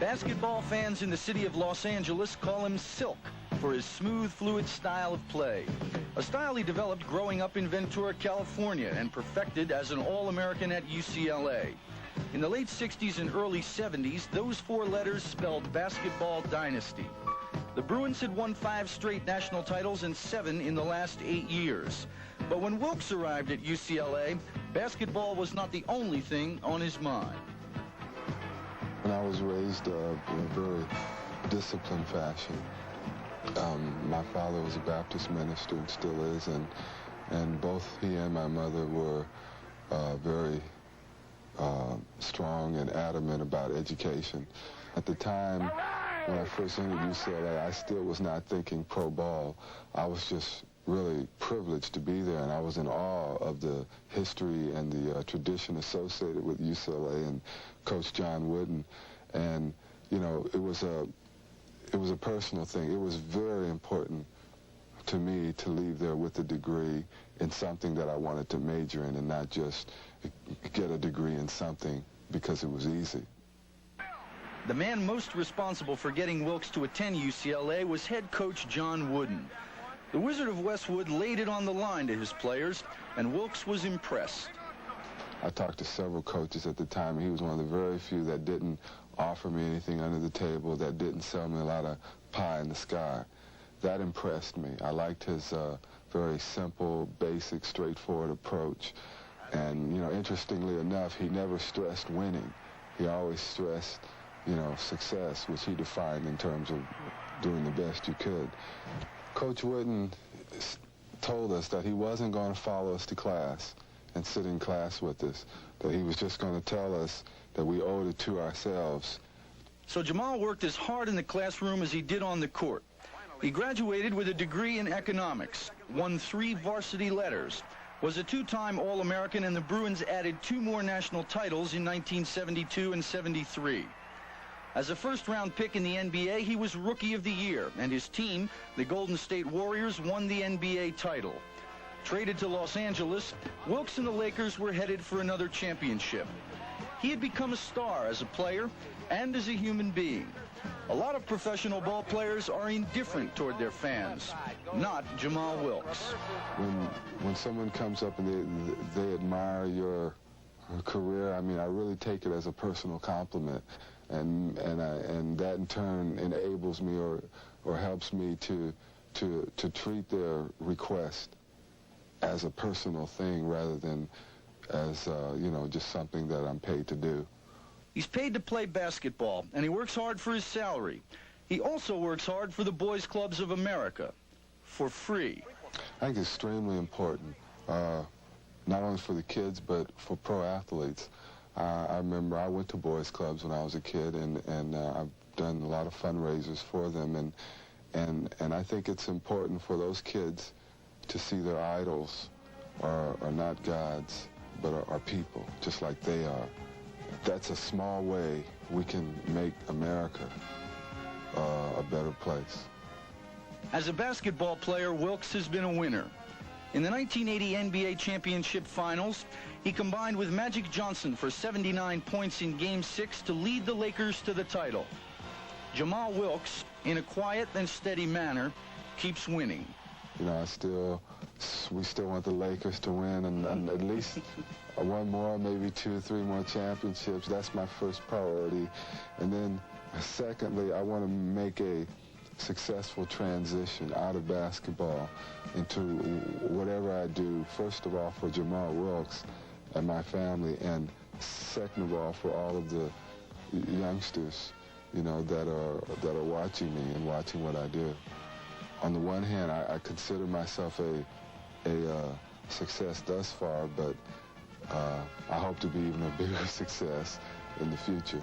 Basketball fans in the city of Los Angeles call him Silk for his smooth, fluid style of play. A style he developed growing up in Ventura, California, and perfected as an All-American at UCLA. In the late 60s and early 70s, those four letters spelled basketball dynasty. The Bruins had won 5 straight national titles and 7 in the last 8 years. But when Wilkes arrived at UCLA, basketball was not the only thing on his mind. When I was raised in a very disciplined fashion. My father was a Baptist minister and still is, and both he and my mother were very strong and adamant about education. At the time when I first entered UCLA, I still was not thinking pro ball. I was just really privileged to be there, and I was in awe of the history and the tradition associated with UCLA and Coach John Wooden. And, you know, it was a personal thing. It was very important to me to leave there with a degree in something that I wanted to major in and not just get a degree in something because it was easy. The man most responsible for getting Wilkes to attend UCLA was head coach John Wooden. The Wizard of Westwood laid it on the line to his players, and Wilkes was impressed. I talked to several coaches at the time. He was one of the very few that didn't offer me anything under the table, that didn't sell me a lot of pie in the sky. That impressed me. I liked his very simple, basic, straightforward approach. And, you know, interestingly enough, he never stressed winning. He always stressed, you know, success, which he defined in terms of doing the best you could. Coach Wooden told us that he wasn't going to follow us to class and sit in class with us, that he was just going to tell us that we owed it to ourselves. So Jamaal worked as hard in the classroom as he did on the court. He graduated with a degree in economics, won 3 varsity letters, was a 2-time All-American, and the Bruins added 2 more national titles in 1972 and 73. As a first-round pick in the NBA, he was Rookie of the Year, and his team, the Golden State Warriors, won the NBA title. Traded to Los Angeles, Wilkes and the Lakers were headed for another championship. He had become a star as a player and as a human being. A lot of professional ball players are indifferent toward their fans. Not Jamaal Wilkes. When someone comes up and they admire your career, I mean, I really take it as a personal compliment. And that in turn enables me or helps me to treat their request as a personal thing rather than as you know, just something that I'm paid to do. He's paid to play basketball, and he works hard for his salary. He also works hard for the Boys Clubs of America, for free. I think it's extremely important, not only for the kids but for pro athletes. I remember I went to boys clubs when I was a kid, and I've done a lot of fundraisers for them, and I think it's important for those kids to see their idols are not gods, but are people, just like they are. That's a small way we can make America a better place. As a basketball player, Wilkes has been a winner. In the 1980 NBA Championship Finals, he combined with Magic Johnson for 79 points in Game 6 to lead the Lakers to the title. Jamaal Wilkes, in a quiet and steady manner, keeps winning. You know, we still want the Lakers to win, and at least one more, maybe 2 or 3 more championships. That's my first priority. And then, secondly, I want to make a successful transition out of basketball into whatever I do, first of all for Jamaal Wilkes and my family, and second of all for all of the youngsters, you know, that are watching me and watching what I do. On the one hand, I consider myself a success thus far, but I hope to be even a bigger success in the future.